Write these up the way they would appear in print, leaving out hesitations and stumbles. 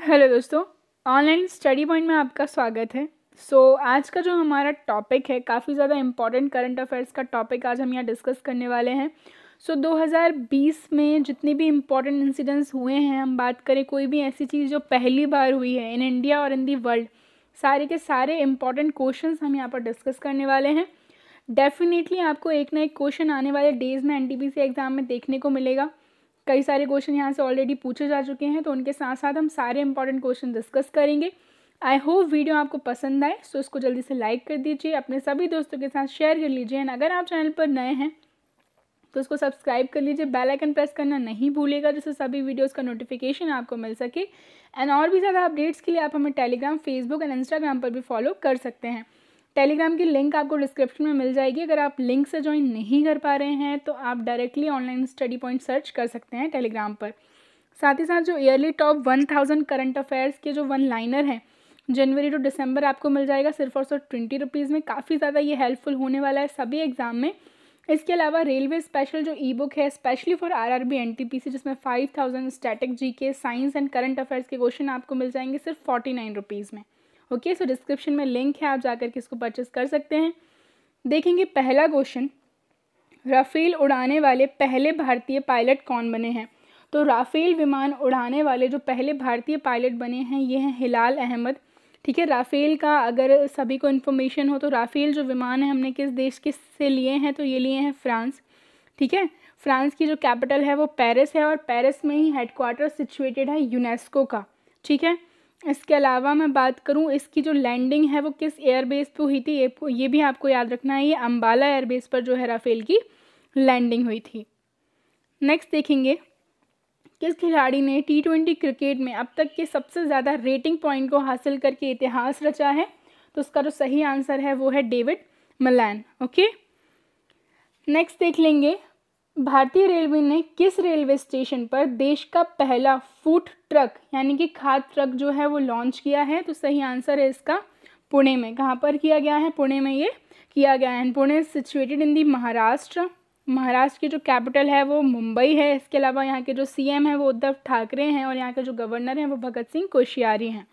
Hello दोस्तों, online study point में आपका स्वागत है। आज का जो हमारा टॉपिक है काफ़ी ज़्यादा इम्पॉर्टेंट करंट अफेयर्स का टॉपिक आज हम यहाँ डिस्कस करने वाले हैं। 2020 में जितने भी इम्पॉर्टेंट इंसिडेंट्स हुए हैं, हम बात करें कोई भी ऐसी चीज़ जो पहली बार हुई है इन इंडिया और इन दी वर्ल्ड, सारे के सारे इम्पॉर्टेंट क्वेश्चंस हम यहाँ पर डिस्कस करने वाले हैं। डेफिनेटली आपको एक ना एक क्वेश्चन आने वाले डेज़ में एनटीपीसी एग्ज़ाम में देखने को मिलेगा। कई सारे क्वेश्चन यहाँ से ऑलरेडी पूछे जा चुके हैं, तो उनके साथ साथ हम सारे इंपॉर्टेंट क्वेश्चन डिस्कस करेंगे। आई होप वीडियो आपको पसंद आए, सो इसको जल्दी से लाइक कर दीजिए, अपने सभी दोस्तों के साथ शेयर कर लीजिए। एंड अगर आप चैनल पर नए हैं तो इसको सब्सक्राइब कर लीजिए, बेल आइकन प्रेस करना नहीं भूलिएगा, जिससे सभी वीडियोस का नोटिफिकेशन आपको मिल सके। एंड और भी ज़्यादा अपडेट्स के लिए आप हमें टेलीग्राम, फेसबुक एंड इंस्टाग्राम पर भी फॉलो कर सकते हैं। टेलीग्राम की लिंक आपको डिस्क्रिप्शन में मिल जाएगी। अगर आप लिंक से ज्वाइन नहीं कर पा रहे हैं तो आप directly online study point search कर सकते हैं टेलीग्राम पर। साथ ही साथ जो ईयरली टॉप 1000 करंट अफेयर्स के जो वन लाइनर हैं जनवरी टू दिसंबर आपको मिल जाएगा सिर्फ और सिर्फ 20 रुपीज़ में। काफ़ी ज़्यादा ये हेल्पफुल होने वाला है सभी एग्जाम में। इसके अलावा रेलवे स्पेशल जो ई बुक है स्पेशली फॉर आरआरबी एनटीपीसी, जिसमें 5000 static GK, science and current affairs के क्वेश्चन आपको मिल जाएंगे सिर्फ 49 रुपीज़ में। ओके, सो डिस्क्रिप्शन में लिंक है, आप जाकर के इसको परचेस कर सकते हैं। देखेंगे पहला क्वेश्चन, राफेल उड़ाने वाले पहले भारतीय पायलट कौन बने हैं? तो राफेल विमान उड़ाने वाले जो पहले भारतीय पायलट बने हैं ये हैं हिलाल अहमद। ठीक है, राफेल का अगर सभी को इन्फॉर्मेशन हो तो राफेल जो विमान है हमने किस देश के से लिए हैं, तो ये लिए हैं फ्रांस। ठीक है, फ्रांस की जो कैपिटल है वो पेरिस है और पेरिस में ही हेडक्वार्टर सिचुएटेड है यूनेस्को का। ठीक है, इसके अलावा मैं बात करूं इसकी जो लैंडिंग है वो किस एयरबेस पे हुई थी, ये भी आपको याद रखना है। ये अम्बाला एयरबेस पर जो है राफेल की लैंडिंग हुई थी। नेक्स्ट देखेंगे, किस खिलाड़ी ने T20 क्रिकेट में अब तक के सबसे ज़्यादा रेटिंग पॉइंट को हासिल करके इतिहास रचा है? तो उसका जो सही आंसर है वो है डेविड मलान। ओके, नेक्स्ट देख लेंगे, भारतीय रेलवे ने किस रेलवे स्टेशन पर देश का पहला फूड ट्रक यानी कि खाद्य ट्रक जो है वो लॉन्च किया है? तो सही आंसर है इसका पुणे में। कहाँ पर किया गया है? पुणे में ये किया गया है। पुणे सिचुएटेड इन दी महाराष्ट्र। महाराष्ट्र की जो कैपिटल है वो मुंबई है। इसके अलावा यहाँ के जो सीएम है वो उद्धव ठाकरे हैं और यहाँ के जो गवर्नर हैं वो भगत सिंह कोश्यारी हैं।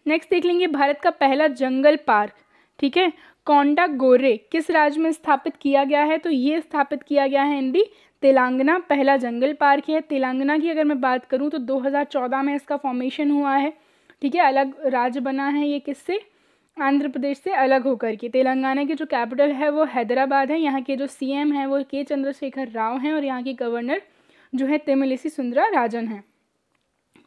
नेक्स्ट देख लेंगे, भारत का पहला जंगल पार्क, ठीक है, कोंडा गोरे किस राज्य में स्थापित किया गया है? तो ये स्थापित किया गया है इन दी तेलंगाना। पहला जंगल पार्क है तेलंगाना की। अगर मैं बात करूँ तो 2014 में इसका फॉर्मेशन हुआ है। ठीक है, अलग राज्य बना है ये किससे? आंध्र प्रदेश से अलग होकर के। तेलंगाना की जो कैपिटल है वो हैदराबाद है। यहाँ के जो सीएम हैं वो के चंद्रशेखर राव हैं और यहाँ के गवर्नर जो है तमिलिसी सुंदरा राजन हैं।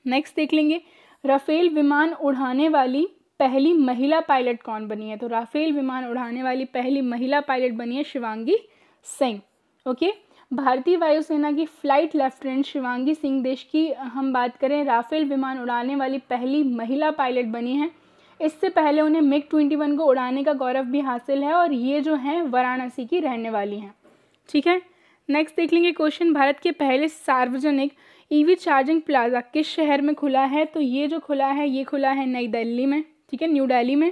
नेक्स्ट देख लेंगे, राफेल विमान उड़ाने वाली पहली महिला पायलट कौन बनी है? तो राफेल विमान उड़ाने वाली पहली महिला पायलट बनी है शिवांगी सिंह। ओके, भारतीय वायुसेना की फ्लाइट लेफ्टिनेंट शिवांगी सिंह देश की हम बात करें राफेल विमान उड़ाने वाली पहली महिला पायलट बनी है। इससे पहले उन्हें MiG-21 को उड़ाने का गौरव भी हासिल है और ये जो हैं वाराणसी की रहने वाली हैं। ठीक है, नेक्स्ट देख लेंगे क्वेश्चन, भारत के पहले सार्वजनिक ईवी चार्जिंग प्लाजा किस शहर में खुला है? तो ये जो खुला है ये खुला है नई दिल्ली में। ठीक है, न्यू दिल्ली में।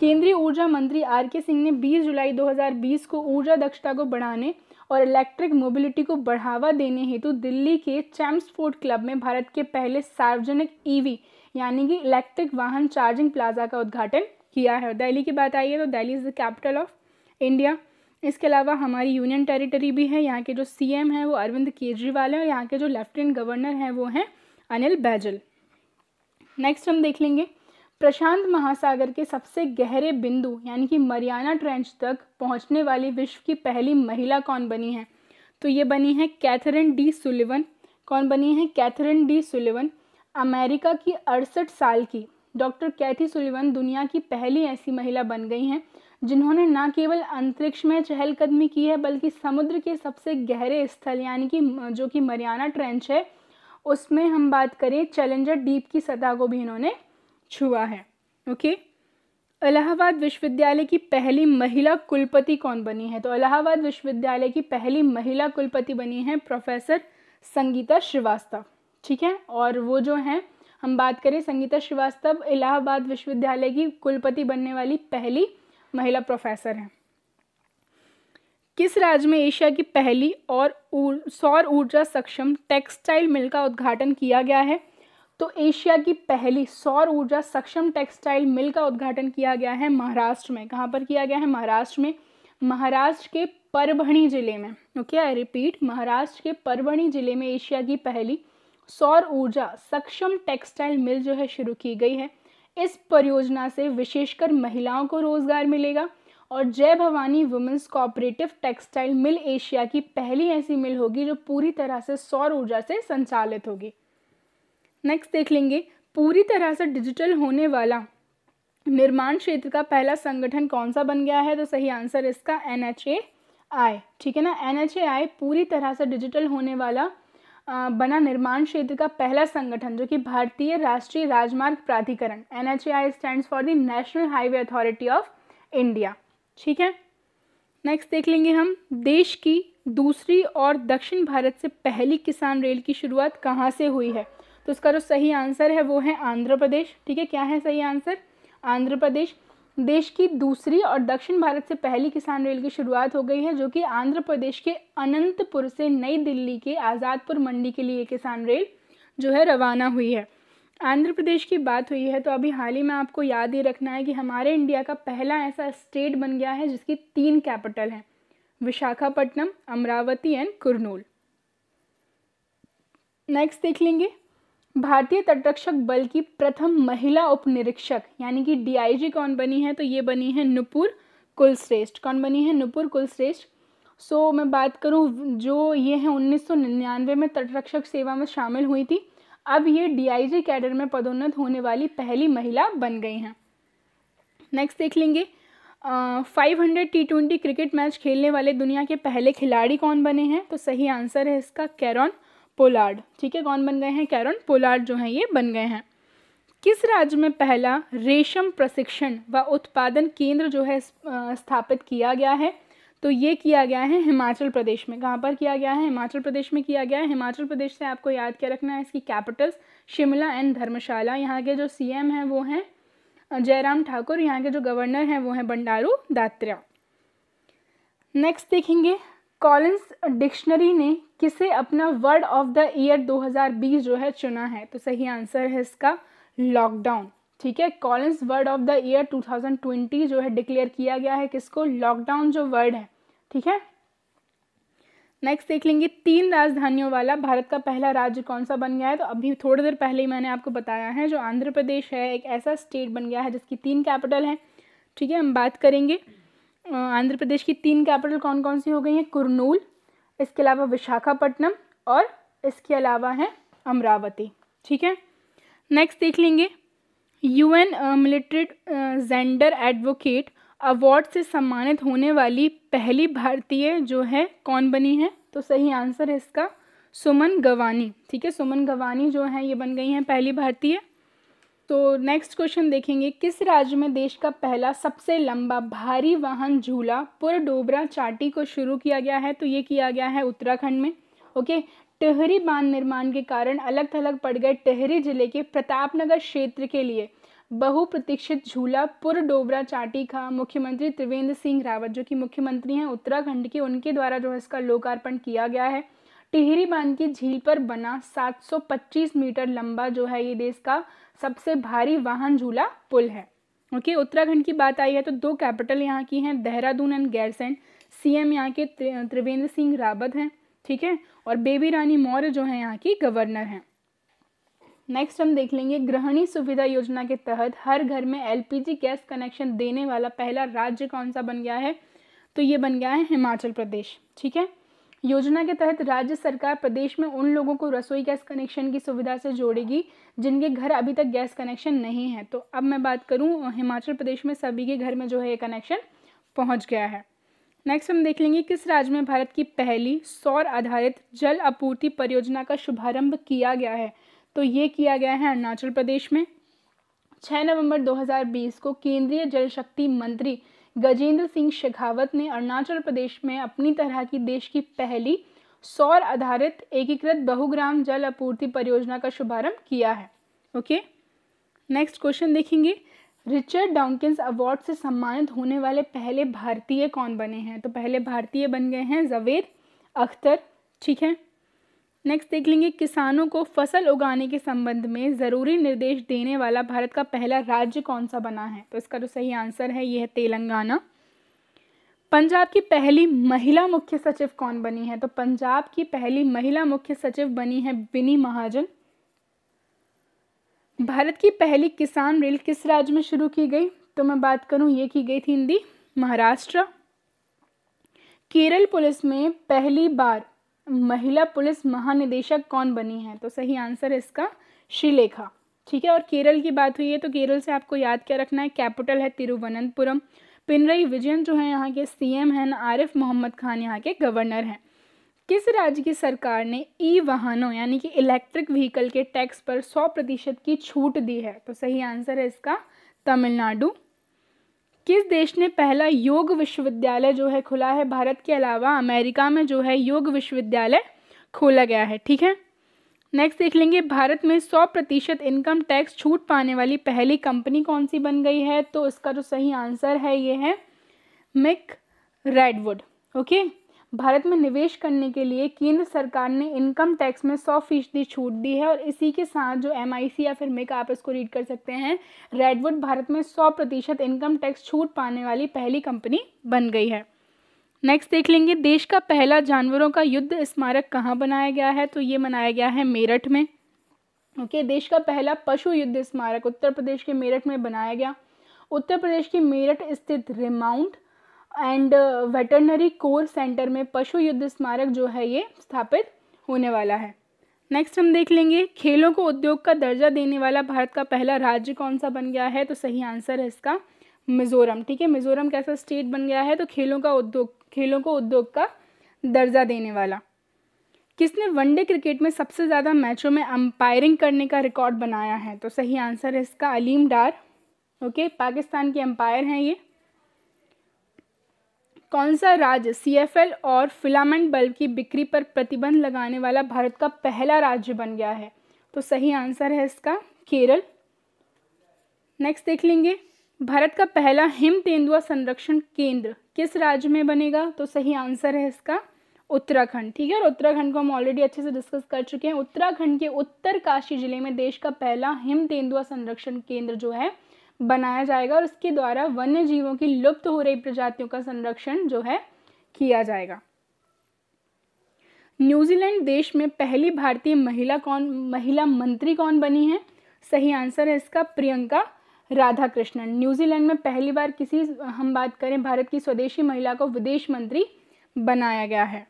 केंद्रीय ऊर्जा मंत्री RK सिंह ने 20 जुलाई 2020 को ऊर्जा दक्षता को बढ़ाने और इलेक्ट्रिक मोबिलिटी को बढ़ावा देने हेतु दिल्ली के चैम्सफोर्ड क्लब में भारत के पहले सार्वजनिक ईवी यानी कि इलेक्ट्रिक वाहन चार्जिंग प्लाजा का उद्घाटन किया है। दिल्ली की बात आई है तो Delhi is the capital of India. इसके अलावा हमारी यूनियन टेरिटरी भी है। यहाँ के जो सीएम हैं वो अरविंद केजरीवाल हैं और यहाँ के जो लेफ्टिनेंट गवर्नर हैं वो हैं अनिल बैजल। नेक्स्ट हम देख लेंगे, प्रशांत महासागर के सबसे गहरे बिंदु यानी कि मरियाना ट्रेंच तक पहुँचने वाली विश्व की पहली महिला कौन बनी है? तो ये बनी है कैथरीन डी सुलिवन। कौन बनी है? Catherine D Sullivan. अमेरिका की 68 साल की डॉक्टर कैथी सुलिवन दुनिया की पहली ऐसी महिला बन गई हैं जिन्होंने न केवल अंतरिक्ष में चहलकदमी की है बल्कि समुद्र के सबसे गहरे स्थल यानी कि जो कि मरियाना ट्रेंच है उसमें हम बात करें चैलेंजर डीप की सतह को भी इन्होंने छुआ है। ओके, इलाहाबाद विश्वविद्यालय की पहली महिला कुलपति कौन बनी है? तो इलाहाबाद विश्वविद्यालय की पहली महिला कुलपति बनी है प्रोफेसर संगीता श्रीवास्तव। ठीक है, और वो जो हैं हम बात करें संगीता श्रीवास्तव इलाहाबाद विश्वविद्यालय की कुलपति बनने वाली पहली महिला प्रोफेसर हैं। किस राज्य में एशिया की पहली और सौर ऊर्जा सक्षम टेक्सटाइल मिल का उद्घाटन किया गया है? तो एशिया की पहली सौर ऊर्जा सक्षम टेक्सटाइल मिल का उद्घाटन किया गया है महाराष्ट्र में। कहाँ पर किया गया है? महाराष्ट्र में। महाराष्ट्र के परभणी जिले में। ओके, आई रिपीट, महाराष्ट्र के परभणी जिले में एशिया की पहली सौर ऊर्जा सक्षम टेक्सटाइल मिल जो है शुरू की गई है। इस परियोजना से विशेषकर महिलाओं को रोजगार मिलेगा और Jai Bhavani women's cooperative textile mill Asia की पहली ऐसी मिल होगी जो पूरी तरह से सौर ऊर्जा से संचालित होगी। नेक्स्ट देख लेंगे, पूरी तरह से डिजिटल होने वाला निर्माण क्षेत्र का पहला संगठन कौन सा बन गया है? तो सही आंसर इसका NHAI, ठीक है ना। NHAI पूरी तरह से डिजिटल होने वाला बना निर्माण क्षेत्र का पहला संगठन, जो कि भारतीय राष्ट्रीय राजमार्ग प्राधिकरण, NHAI stands for the national highway authority of India, ठीक है। नेक्स्ट देख लेंगे हम, देश की दूसरी और दक्षिण भारत से पहली किसान रेल की शुरुआत कहाँ से हुई है? तो इसका जो सही आंसर है वो है आंध्र प्रदेश, ठीक है। क्या है सही आंसर? आंध्र प्रदेश। देश की दूसरी और दक्षिण भारत से पहली किसान रेल की शुरुआत हो गई है, जो कि आंध्र प्रदेश के अनंतपुर से नई दिल्ली के आज़ादपुर मंडी के लिए किसान रेल जो है रवाना हुई है। आंध्र प्रदेश की बात हुई है तो अभी हाल ही में आपको याद ही रखना है कि हमारे इंडिया का पहला ऐसा स्टेट बन गया है जिसकी 3 कैपिटल हैं, विशाखापट्टनम, अमरावती एंड कुरनूल। नेक्स्ट देख लेंगे, भारतीय तटरक्षक बल की प्रथम महिला उप निरीक्षक यानी कि DIG कौन बनी है? तो ये बनी है नुपुर कुलश्रेष्ठ। कौन बनी है? नुपुर कुलश्रेष्ठ। सो मैं बात करूँ, जो ये है 1999 में तटरक्षक सेवा में शामिल हुई थी। अब ये DIG कैडर में पदोन्नत होने वाली पहली महिला बन गई हैं। नेक्स्ट देख लेंगे, 500 T20 क्रिकेट मैच खेलने वाले दुनिया के पहले खिलाड़ी कौन बने हैं? तो सही आंसर है इसका कैरन पोलार्ड, ठीक है। कौन बन गए हैं? कैरन पोलार्ड जो हैं ये बन गए हैं। किस राज्य में पहला रेशम प्रशिक्षण व उत्पादन केंद्र जो है स्थापित किया गया है? तो ये किया गया है हिमाचल प्रदेश में। कहाँ पर किया गया है? हिमाचल प्रदेश में किया गया है। हिमाचल प्रदेश से आपको याद क्या रखना है, इसकी कैपिटल्स शिमला एंड धर्मशाला। यहाँ के जो CM हैं वो हैं जयराम ठाकुर, यहाँ के जो गवर्नर हैं वो हैं बंडारू दात्रेया। नेक्स्ट देखेंगे, कॉलिंस डिक्शनरी ने किसे अपना वर्ड ऑफ द ईयर 2020 जो है चुना है? तो सही आंसर है इसका लॉकडाउन, ठीक है। Collins word of the year 2020 जो है डिक्लेयर किया गया है किसको? लॉकडाउन जो वर्ड है, ठीक है। नेक्स्ट देख लेंगे, 3 राजधानियों वाला भारत का पहला राज्य कौन सा बन गया है? तो अभी थोड़ी देर पहले ही मैंने आपको बताया है, जो आंध्र प्रदेश है एक ऐसा स्टेट बन गया है जिसकी 3 कैपिटल हैं, ठीक है। हम बात करेंगे आंध्र प्रदेश की 3 कैपिटल कौन कौन सी हो गई हैं? कुरनूल, इसके अलावा विशाखापट्टनम और इसके अलावा है अमरावती, ठीक है। नेक्स्ट देख लेंगे, UN military gender advocate award से सम्मानित होने वाली पहली भारतीय जो है कौन बनी है? तो सही आंसर है इसका सुमन गवानी, ठीक है। सुमन गवानी जो है ये बन गई हैं पहली भारतीय। तो नेक्स्ट क्वेश्चन देखेंगे, किस राज्य में देश का पहला सबसे लंबा भारी वाहन झूला पुरडोबरा चाटी को शुरू किया गया है? तो ये किया गया है उत्तराखंड में, ओके। टिहरी बांध निर्माण के कारण अलग थलग पड़ गए टिहरी जिले के प्रतापनगर क्षेत्र के लिए बहुप्रतीक्षित झूला पुरडोबरा चाटी का मुख्यमंत्री त्रिवेंद्र सिंह रावत, जो कि मुख्यमंत्री हैं उत्तराखंड के, उनके द्वारा जो है इसका लोकार्पण किया गया है। टिहरी बांध की झील पर बना 725 मीटर लंबा जो है ये देश का सबसे भारी वाहन झूला पुल है, ओके। उत्तराखंड की बात आई है तो 2 कैपिटल यहाँ की हैं, देहरादून एंड गैरसैंण। CM यहाँ के त्रिवेंद्र सिंह रावत हैं, ठीक है, और बेबी रानी मौर्य जो है यहाँ की गवर्नर हैं। नेक्स्ट हम देख लेंगे, गृहिणी सुविधा योजना के तहत हर घर में LPG गैस कनेक्शन देने वाला पहला राज्य कौन सा बन गया है? तो ये बन गया है हिमाचल प्रदेश, ठीक है। योजना के तहत राज्य सरकार प्रदेश में उन लोगों को रसोई गैस कनेक्शन की सुविधा से जोड़ेगी जिनके घर अभी तक गैस कनेक्शन नहीं है। तो अब मैं बात करूं, हिमाचल प्रदेश में सभी के घर में जो है ये कनेक्शन पहुंच गया है। नेक्स्ट हम देख लेंगे, किस राज्य में भारत की पहली सौर आधारित जल आपूर्ति परियोजना का शुभारंभ किया गया है? तो ये किया गया है अरुणाचल प्रदेश में। 6 नवंबर 2020 को केंद्रीय जल शक्ति मंत्री गजेंद्र सिंह शेखावत ने अरुणाचल प्रदेश में अपनी तरह की देश की पहली सौर आधारित एकीकृत बहुग्राम जल आपूर्ति परियोजना का शुभारंभ किया है, ओके। नेक्स्ट क्वेश्चन देखेंगे, रिचर्ड डॉकिंस अवार्ड से सम्मानित होने वाले पहले भारतीय कौन बने हैं? तो पहले भारतीय बन गए हैं जावेद अख्तर, ठीक है। नेक्स्ट देख लेंगे, किसानों को फसल उगाने के संबंध में ज़रूरी निर्देश देने वाला भारत का पहला राज्य कौन सा बना है? तो इसका जो सही आंसर है ये है तेलंगाना। पंजाब की पहली महिला मुख्य सचिव कौन बनी है? तो पंजाब की पहली महिला मुख्य सचिव बनी है विनी महाजन। भारत की पहली किसान रेल किस राज्य में शुरू की गई? तो मैं बात करूं, ये की गई थी इन महाराष्ट्र। केरल पुलिस में पहली बार महिला पुलिस महानिदेशक कौन बनी है? तो सही आंसर है इसका श्रीलेखा। ठीक है, और केरल की बात हुई है तो केरल से आपको याद क्या रखना है, कैपिटल है तिरुवनंतपुरम। पिनरई विजयन जो है यहाँ के सीएम हैं, आरिफ मोहम्मद खान यहाँ के गवर्नर हैं। किस राज्य की सरकार ने ई वाहनों यानी कि इलेक्ट्रिक व्हीकल के टैक्स पर 100% की छूट दी है? तो सही आंसर है इसका तमिलनाडु। किस देश ने पहला योग विश्वविद्यालय जो है खुला है? भारत के अलावा अमेरिका में जो है योग विश्वविद्यालय खोला गया है। ठीक है, नेक्स्ट देख लेंगे, भारत में 100% इनकम टैक्स छूट पाने वाली पहली कंपनी कौन सी बन गई है? तो इसका जो सही आंसर है ये है मिक रेडवुड। ओके, भारत में निवेश करने के लिए केंद्र सरकार ने इनकम टैक्स में 100% छूट दी है, और इसी के साथ जो MIC या फिर मिक, आप इसको रीड कर सकते हैं, रेडवुड भारत में 100% इनकम टैक्स छूट पाने वाली पहली कंपनी बन गई है। नेक्स्ट देख लेंगे, देश का पहला जानवरों का युद्ध स्मारक कहाँ बनाया गया है? तो ये बनाया गया है मेरठ में। ओके, देश का पहला पशु युद्ध स्मारक उत्तर प्रदेश के मेरठ में बनाया गया। उत्तर प्रदेश के मेरठ स्थित remount and veterinary core centre में पशु युद्ध स्मारक जो है ये स्थापित होने वाला है। नेक्स्ट हम देख लेंगे, खेलों को उद्योग का दर्जा देने वाला भारत का पहला राज्य कौन सा बन गया है? तो सही आंसर है इसका मिजोरम। ठीक है, मिजोरम कैसा स्टेट बन गया है? तो खेलों को उद्योग का दर्जा देने वाला। किसने वनडे क्रिकेट में सबसे ज़्यादा मैचों में अंपायरिंग करने का रिकॉर्ड बनाया है? तो सही आंसर है इसका अलीम डार। ओके, पाकिस्तान के अंपायर हैं ये। कौन सा राज्य CFL और फिलामेंट बल्ब की बिक्री पर प्रतिबंध लगाने वाला भारत का पहला राज्य बन गया है? तो सही आंसर है इसका केरल। नेक्स्ट देख लेंगे, भारत का पहला हिम तेंदुआ संरक्षण केंद्र किस राज्य में बनेगा? तो सही आंसर है इसका उत्तराखंड। ठीक है, और उत्तराखंड को हम ऑलरेडी अच्छे से डिस्कस कर चुके हैं। उत्तराखंड के उत्तरकाशी जिले में देश का पहला हिम तेंदुआ संरक्षण केंद्र जो है बनाया जाएगा, और इसके द्वारा वन्य जीवों की लुप्त हो रही प्रजातियों का संरक्षण जो है किया जाएगा। न्यूजीलैंड देश में पहली भारतीय महिला मंत्री कौन बनी है? सही आंसर है इसका प्रियंका राधाकृष्णन। न्यूजीलैंड में पहली बार हम बात करें भारत की स्वदेशी महिला को विदेश मंत्री बनाया गया है।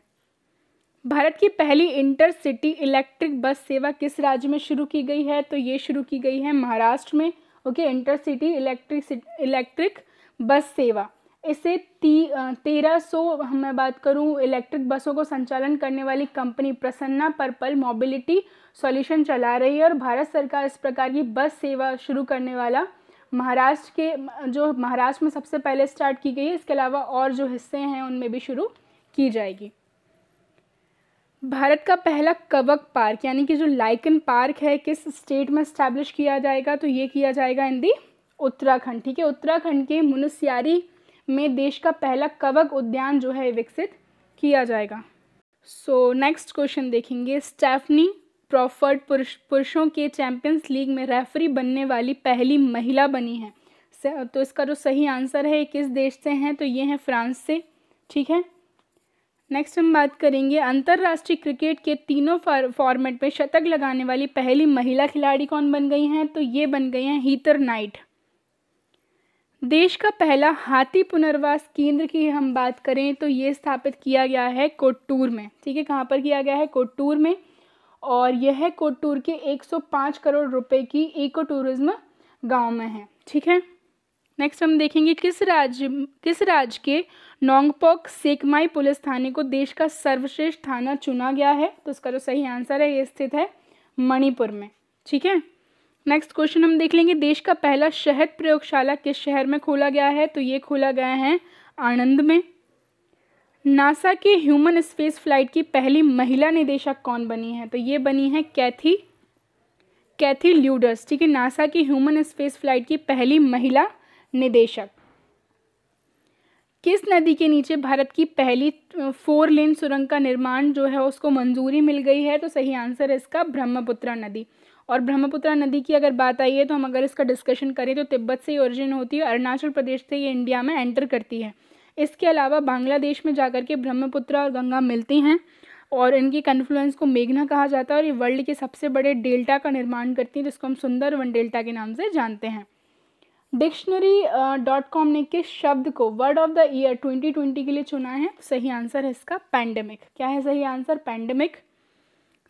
भारत की पहली इंटरसिटी इलेक्ट्रिक बस सेवा किस राज्य में शुरू की गई है? तो ये शुरू की गई है महाराष्ट्र में। ओके, इंटरसिटी इलेक्ट्रिक बस सेवा, इससे 1300 मैं बात करूं इलेक्ट्रिक बसों को संचालन करने वाली company Prasanna purple mobility solution चला रही है, और भारत सरकार इस प्रकार की बस सेवा शुरू करने वाला महाराष्ट्र में सबसे पहले स्टार्ट की गई है। इसके अलावा और जो हिस्से हैं उनमें भी शुरू की जाएगी। भारत का पहला कवक पार्क यानी कि जो लाइकन पार्क है किस स्टेट में स्टैब्लिश किया जाएगा? तो ये किया जाएगा इन दी उत्तराखंड। ठीक है, उत्तराखंड के मुनस्यारी में देश का पहला कवक उद्यान जो है विकसित किया जाएगा। सो नेक्स्ट क्वेश्चन देखेंगे, स्टेफनी क्रॉफर्ड पुरुषों के चैंपियंस लीग में रेफरी बनने वाली पहली महिला बनी है। तो इसका जो सही आंसर है किस देश से हैं? तो ये हैं फ्रांस से। ठीक है, नेक्स्ट हम बात करेंगे, अंतर्राष्ट्रीय क्रिकेट के तीनों फॉर्मेट में शतक लगाने वाली पहली महिला खिलाड़ी कौन बन गई हैं? तो ये बन गई हैं हीथर नाइट। देश का पहला हाथी पुनर्वास केंद्र की हम बात करें तो ये स्थापित किया गया है कोट्टूर में। ठीक है, कहाँ पर किया गया है? कोट्टूर में, और यह कोट्टूर के 105 करोड़ रुपए की इको टूरिज्म गांव में है। ठीक है, नेक्स्ट हम देखेंगे, किस राज्य के नोंगपोक सेकमाई पुलिस थाने को देश का सर्वश्रेष्ठ थाना चुना गया है? तो इसका जो सही आंसर है ये स्थित है मणिपुर में। ठीक है, नेक्स्ट क्वेश्चन हम देख लेंगे, देश का पहला शहद प्रयोगशाला किस शहर में खोला गया है? तो ये खोला गया है आणंद में। नासा के ह्यूमन स्पेस फ्लाइट की पहली महिला निदेशक कौन बनी है? तो ये बनी है कैथी ल्यूडर्स। ठीक है, नासा की ह्यूमन स्पेस फ्लाइट की पहली महिला निदेशक। किस नदी के नीचे भारत की पहली 4 लेन सुरंग का निर्माण जो है उसको मंजूरी मिल गई है? तो सही आंसर है इसका ब्रह्मपुत्र नदी। और ब्रह्मपुत्र नदी की अगर बात आई है तो हम अगर इसका डिस्कशन करें तो तिब्बत से ही ओरिजिन होती है, अरुणाचल प्रदेश से ये इंडिया में एंटर करती है। इसके अलावा बांग्लादेश में जाकर के ब्रह्मपुत्र और गंगा मिलती हैं और इनकी कन्फ्लुएंस को मेघना कहा जाता है और ये वर्ल्ड के सबसे बड़े डेल्टा का निर्माण करती है जिसको हम सुंदरवन डेल्टा के नाम से जानते हैं। Dictionary.com ने किस शब्द को वर्ड ऑफ द ईयर 2020 के लिए चुना है? तो सही आंसर है इसका पैंडेमिक। क्या है सही आंसर? पैंडेमिक।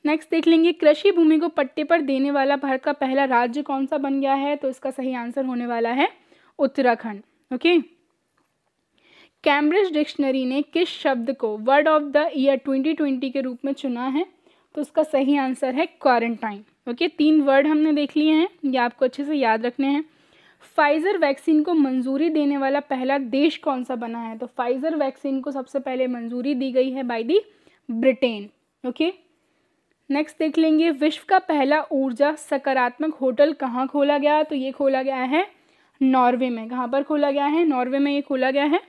नेक्स्ट देख लेंगे, कृषि भूमि को पट्टे पर देने वाला भारत का पहला राज्य कौन सा बन गया है? तो इसका सही आंसर होने वाला है उत्तराखंड। ओके। कैम्ब्रिज डिक्शनरी ने किस शब्द को वर्ड ऑफ द ईयर 2020 के रूप में चुना है? तो उसका सही आंसर है क्वारंटाइन। ओके, 3 वर्ड हमने देख लिए हैं, ये आपको अच्छे से याद रखने हैं। फाइजर वैक्सीन को मंजूरी देने वाला पहला देश कौन सा बना है? तो फाइजर वैक्सीन को सबसे पहले मंजूरी दी गई है by the Britain. Okay. Next देख लेंगे, विश्व का पहला ऊर्जा सकारात्मक होटल कहाँ खोला गया? तो ये खोला गया है नॉर्वे में। कहाँ पर खोला गया है? नॉर्वे में ये खोला गया है।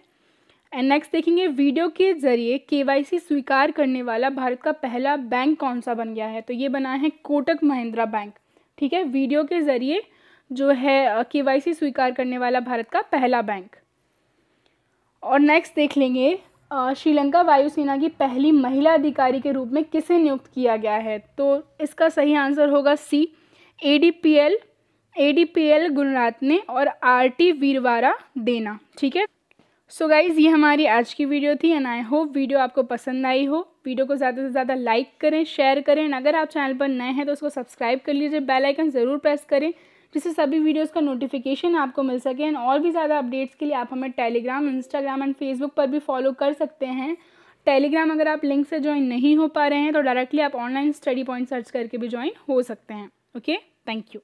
एंड नेक्स्ट देखेंगे, वीडियो के जरिए केवाईसी स्वीकार करने वाला भारत का पहला बैंक कौन सा बन गया है? तो ये बना है कोटक महिंद्रा बैंक। ठीक है, वीडियो के जरिए जो है केवाईसी स्वीकार करने वाला भारत का पहला बैंक। और नेक्स्ट देख लेंगे, श्रीलंका वायुसेना की पहली महिला अधिकारी के रूप में किसे नियुक्त किया गया है? तो इसका सही आंसर होगा सी, एडीपीएल गुणरात्ने और आरटी वीरवारा देना। ठीक है। सो गाइज़, ये हमारी आज की वीडियो थी एंड आई होप वीडियो आपको पसंद आई हो। वीडियो को ज़्यादा से ज़्यादा लाइक करें, शेयर करें एंड अगर आप चैनल पर नए हैं तो उसको सब्सक्राइब कर लीजिए, बेल आइकन ज़रूर प्रेस करें जिससे सभी वीडियोस का नोटिफिकेशन आपको मिल सके। एंड और भी ज़्यादा अपडेट्स के लिए आप हमें टेलीग्राम, इंस्टाग्राम एंड फेसबुक पर भी फॉलो कर सकते हैं। टेलीग्राम अगर आप लिंक से ज्वाइन नहीं हो पा रहे हैं तो डायरेक्टली आप ऑनलाइन स्टडी पॉइंट सर्च करके भी ज्वाइन हो सकते हैं। Okay, thank you.